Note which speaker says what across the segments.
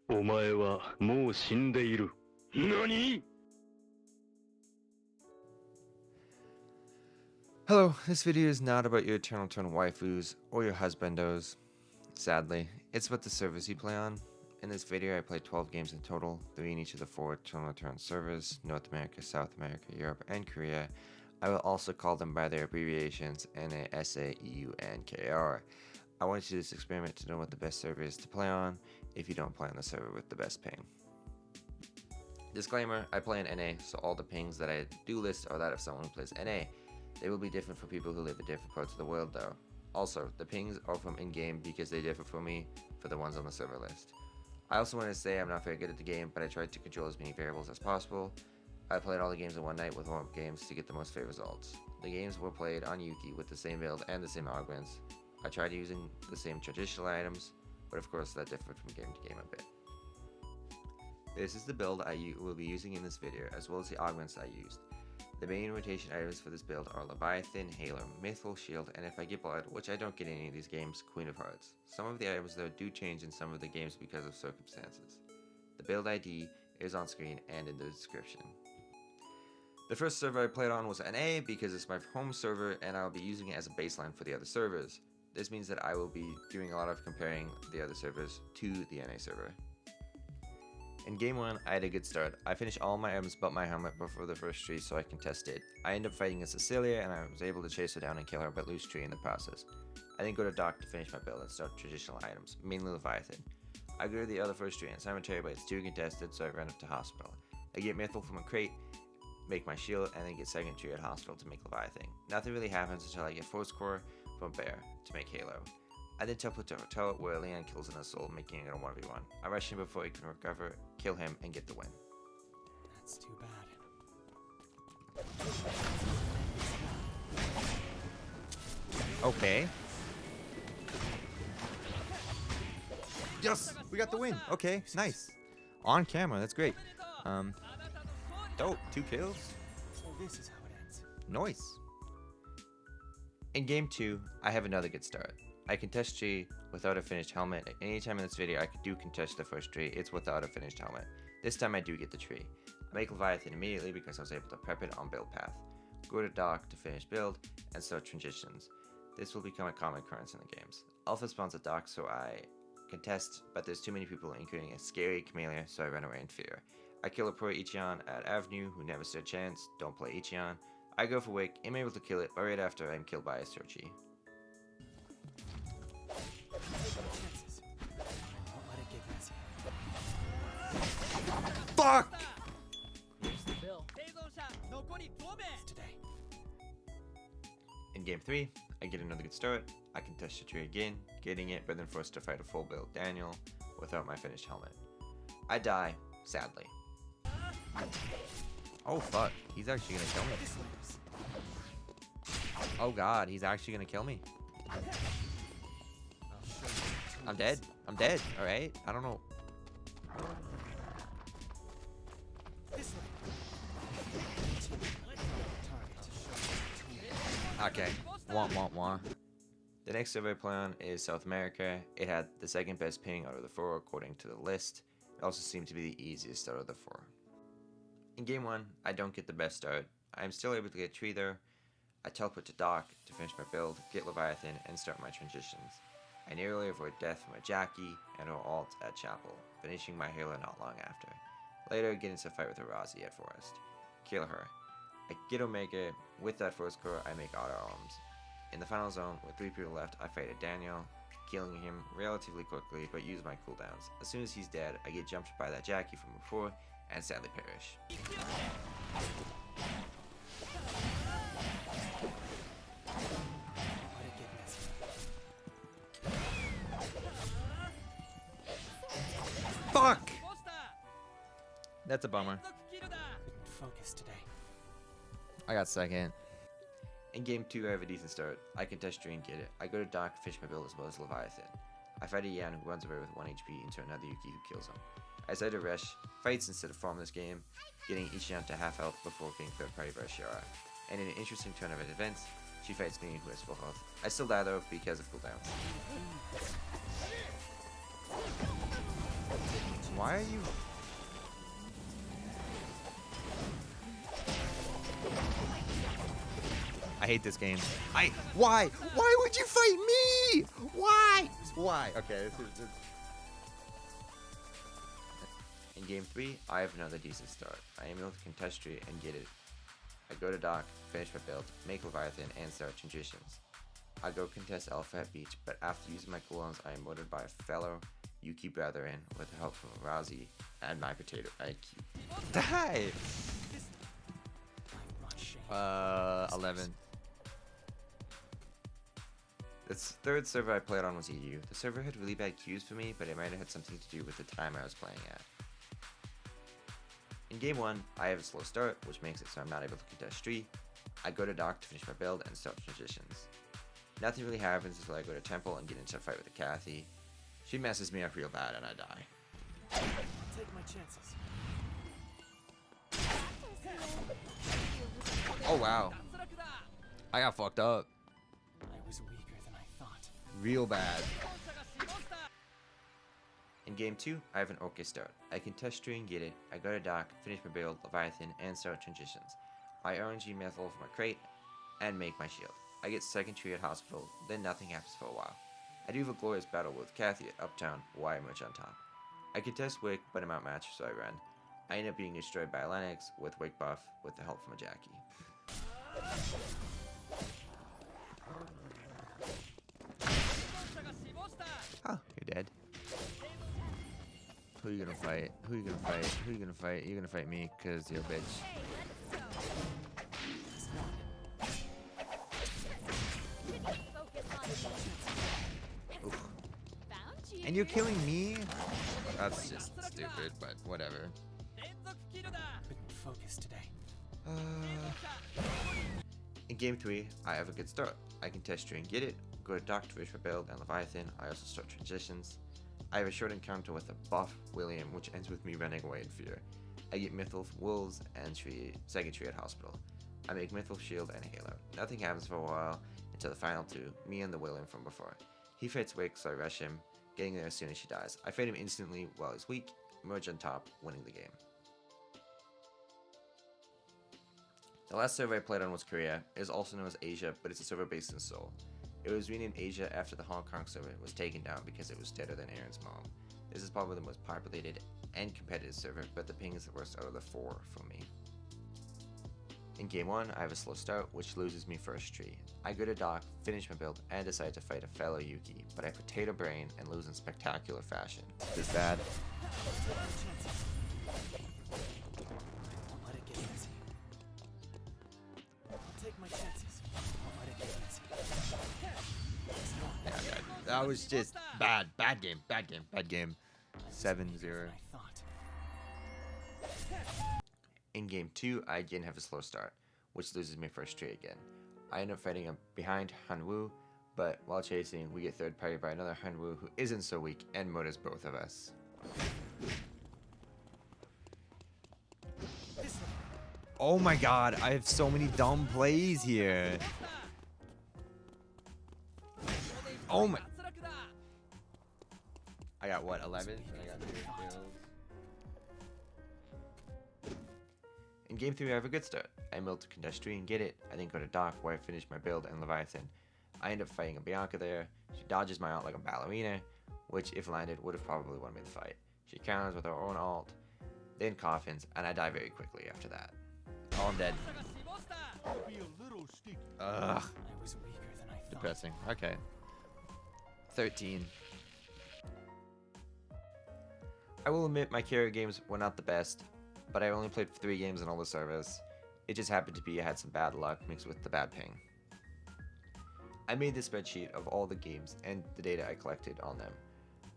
Speaker 1: お前はもう死んでいる。何？
Speaker 2: Hello, this video is not about your Eternal Turn waifus or your husbandos. Sadly, it's about the servers you play on. In this video I played 12 games in total, 3 in each of the 4 Eternal Turn servers, North America, South America, Europe, and Korea. I will also call them by their abbreviations NA, SA, EU, and KR. I want you to do this experiment to know what the best server is to play on if you don't play on the server with the best ping. Disclaimer, I play in NA, so all the pings that I do list are that of someone who plays NA. They will be different for people who live in different parts of the world though. Also, the pings are from in-game because they differ from me for the ones on the server list. I also want to say I'm not very good at the game, but I tried to control as many variables as possible. I played all the games in one night with warm-up games to get the most fair results. The games were played on Yuki with the same build and the same augments. I tried using the same traditional items, but of course that differed from game to game a bit. This is the build I will be using in this video, as well as the augments I used. The main rotation items for this build are Leviathan, Halo, Mythful, Shield, and if I get Blood, which I don't get in any of these games, Queen of Hearts. Some of the items though do change in some of the games because of circumstances. The build ID is on screen and in the description. The first server I played on was NA because it's my home server and I'll be using it as a baseline for the other servers. This means that I will be doing a lot of comparing the other servers to the NA server. In game 1, I had a good start. I finished all my items but my helmet before the first tree so I can test it. I ended up fighting a Cecilia and I was able to chase her down and kill her but lose tree in the process. I then go to dock to finish my build and start traditional items, mainly Leviathan. I go to the other first tree and cemetery but it's too contested so I run up to hospital. I get Mythful from a crate, make my shield, and then get second tree at hospital to make Leviathan. Nothing really happens until I get Force Core from Bear to make Halo. I then teleport to a hotel where Leon kills an assault, making it a 1v1. I rush him before he can recover, kill him, and get the win.
Speaker 3: That's too bad.
Speaker 2: Okay. Yes! We got the win! Okay, nice. On camera, that's great. Dope, 2 kills.
Speaker 3: So this is how it ends.
Speaker 2: Nice. In game 2, I have another good start. I contest tree without a finished helmet. Anytime in this video I do contest the first tree, it's without a finished helmet. This time I do get the tree. I make Leviathan immediately because I was able to prep it on build path. Go to dock to finish build, and start transitions. This will become a common occurrence in the games. Alpha spawns at dock so I contest, but there's too many people including a scary Camellia so I run away in fear. I kill a pro Ichion at Avenue who never stood a chance, don't play Ichion. I go for Wake, am able to kill it, but right after I'm killed by a Searchy.
Speaker 3: Chances. Don't let it get messy.
Speaker 2: Fuck!
Speaker 3: Here's the bill. It's today.
Speaker 2: In game 3, I get another good start. I contest the tree again, getting it, but then forced to fight a full build Daniel without my finished helmet. I die, sadly. Oh fuck, he's actually gonna kill me.
Speaker 3: This lives.
Speaker 2: Oh god, he's actually gonna kill me.
Speaker 3: I'll show you.
Speaker 2: I'm dead. I'm dead, alright? I don't know.
Speaker 3: This way. Target to show you.
Speaker 2: Okay. Wah. The next server I play on is South America. It had the second best ping out of the 4 according to the list. It also seemed to be the easiest out of the 4. In game 1, I don't get the best start. I am still able to get a tree there. I teleport to dock to finish my build, get Leviathan, and start my transitions. I narrowly avoid death from a Jackie and her ult at Chapel, finishing my Halo not long after. Later, get into a fight with a Razi at Forest. Kill her. I get Omega. With that Force Core, I make auto arms. In the final zone, with 3 people left, I fight a Daniel, killing him relatively quickly, but use my cooldowns. As soon as he's dead, I get jumped by that Jackie from before, and sadly perish.
Speaker 3: Let it get messy.
Speaker 2: Fuck! That's a bummer.
Speaker 3: Couldn't focus today.
Speaker 2: I got second. In game 2, I have a decent start. I contest tree and get it. I go to dock, finish my build as well as Leviathan. I fight a Yan who runs away with 1 HP into another Yuki who kills him. I decide to rush, fights instead of farm this game, getting Ichion to half health before being third party by Shiara. And in an interesting turn of events, she fights me who has full health. I still die though because of cooldowns. Why Why are you... I hate this game. Why? Why would you fight me? Why? Why? Okay, this is... In game 3, I have another decent start. I am able to contest tree and get it. I go to dock, finish my build, make Leviathan, and start transitions. I go contest Alpha at beach, but after using my cooldowns, I am murdered by a fellow Yuki brethren with the help from Rousey and my potato IQ. Die! 11. The third server I played on was EU. The server had really bad queues for me, but it might have had something to do with the time I was playing at. In game 1, I have a slow start, which makes it so I'm not able to contest tree. I go to dock to finish my build and start transitions. Nothing really happens until I go to temple and get into a fight with a Kathy. She messes me up real bad and I die.
Speaker 3: I'll take my chances.
Speaker 2: Oh wow. I got fucked up.
Speaker 3: I was weaker than I thought.
Speaker 2: Real bad. In game 2, I have an okay start. I contest tree and get it. I go to dock, finish my build, Leviathan, and start transitions. I RNG methyl for my crate and make my shield. I get second tree at hospital, then nothing happens for a while. I do have a glorious battle with Kathy at Uptown, while I emerge on top. I contest Wick, but I'm outmatched, so I run. I end up being destroyed by Lennox with Wick buff with the help from a Jackie. Oh, you're dead. Who you gonna fight? Who you gonna fight? Who you gonna fight? You're gonna fight me, cause you're a bitch. Oof. And you're killing me? That's just stupid, but whatever.
Speaker 3: Couldn't focus today.
Speaker 2: In game 3, I have a good start. I can test tree and get it, go to dock to finish my build and Leviathan. I also start transitions. I have a short encounter with a buff William, which ends with me running away in fear. I get Mythal from Wolves and second tree at hospital. I make Mythal shield and Halo. Nothing happens for a while until the final two, me and the William from before. He fights Wick, so I rush him, getting there as soon as she dies. I fight him instantly while he's weak, emerge on top, winning the game. The last server I played on was Korea. It is also known as Asia, but it's a server based in Seoul. It was renamed Asia after the Hong Kong server was taken down because it was deader than Aaron's mom. This is probably the most populated and competitive server, but the ping is the worst out of the 4 for me. In game 1, I have a slow start, which loses me first tree. I go to dock, finish my build, and decide to fight a fellow Yuki, but I potato brain and lose in spectacular fashion. This is bad.
Speaker 3: Won't let it get messy. I'll take my chances. Won't let it get messy.
Speaker 2: Yeah, that was just bad. Bad game. Bad game. Bad game. 7-0.
Speaker 3: I thought.
Speaker 2: In game 2, I again have a slow start, which loses me first tree again. I end up fighting behind Hanwoo, but while chasing, we get third party by another Hanwoo who isn't so weak and murders both of us. Oh my god, I have so many dumb plays here. Oh my... I got what, 11? I got 2 kills. In game 3, I have a good start. I able to contest tree and get it. I then go to dock where I finish my build and Leviathan. I end up fighting a Bianca there. She dodges my ult like a ballerina, which if landed would have probably won me the fight. She counters with her own ult, then coffins, and I die very quickly after that. Oh, I'm dead. Ugh.
Speaker 3: I was weaker than I thought.
Speaker 2: Depressing. Okay. 13. I will admit my carry games were not the best, but I only played 3 games in all the servers. It just happened to be I had some bad luck mixed with the bad ping. I made this spreadsheet of all the games and the data I collected on them,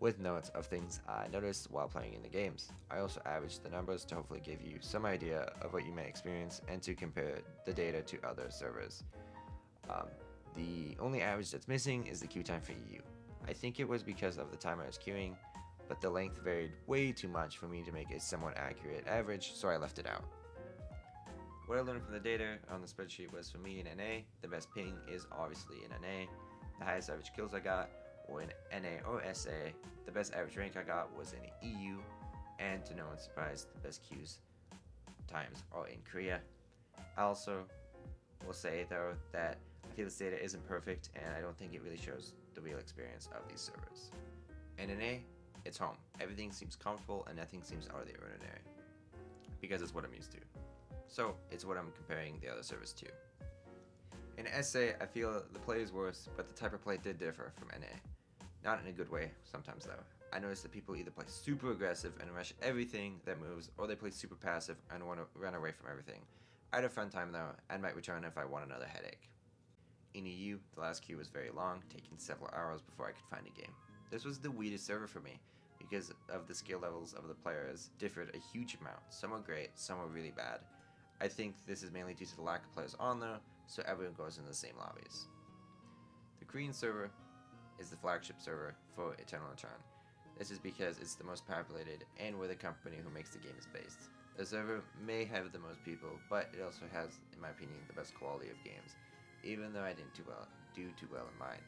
Speaker 2: with notes of things I noticed while playing in the games. I also averaged the numbers to hopefully give you some idea of what you may experience and to compare the data to other servers. The only average that's missing is the queue time for EU. I think it was because of the time I was queuing, but the length varied way too much for me to make a somewhat accurate average, so I left it out. What I learned from the data on the spreadsheet was for me in NA, the best ping is obviously in NA. The highest average kills I got were in NA or SA. The best average rank I got was in EU. and to no one's surprise, the best queues times are in Korea. I also will say though that I feel this data isn't perfect and I don't think it really shows the real experience of these servers. And in A, it's home. Everything seems comfortable and nothing seems out of the ordinary. Because it's what I'm used to. So it's what I'm comparing the other servers to. In SA, I feel the play is worse, but the type of play did differ from NA. Not in a good way, sometimes though. I noticed that people either play super aggressive and rush everything that moves, or they play super passive and want to run away from everything. I had a fun time though, and might return if I want another headache. In EU, the last queue was very long, taking several hours before I could find a game. This was the weirdest server for me, because of the skill levels of the players differed a huge amount. Some were great, some were really bad. I think this is mainly due to the lack of players on though, so everyone goes in the same lobbies. The Korean server is the flagship server for Eternal Return. This is because it's the most populated and where the company who makes the game is based. The server may have the most people, but it also has, in my opinion, the best quality of games, even though I didn't do too well in mine.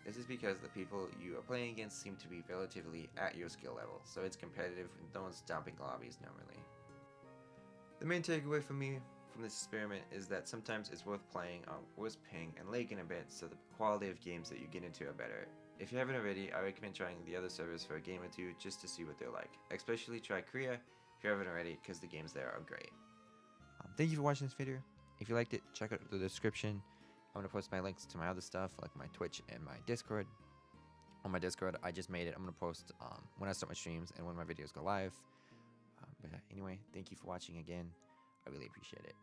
Speaker 2: This is because the people you are playing against seem to be relatively at your skill level, so it's competitive and no one's dumping lobbies normally. The main takeaway for me from this experiment is that sometimes it's worth playing on worse ping and lagging a bit so the quality of games that you get into are better. If you haven't already, I recommend trying the other servers for a game or two just to see what they're like. Especially try Korea if you haven't already, because the games there are great. Thank you for watching this video. If you liked it, check out the description. I'm going to post my links to my other stuff like my Twitch and my Discord. On my Discord, I just made it. I'm going to post when I start my streams and when my videos go live. But anyway, thank you for watching again. I really appreciate it.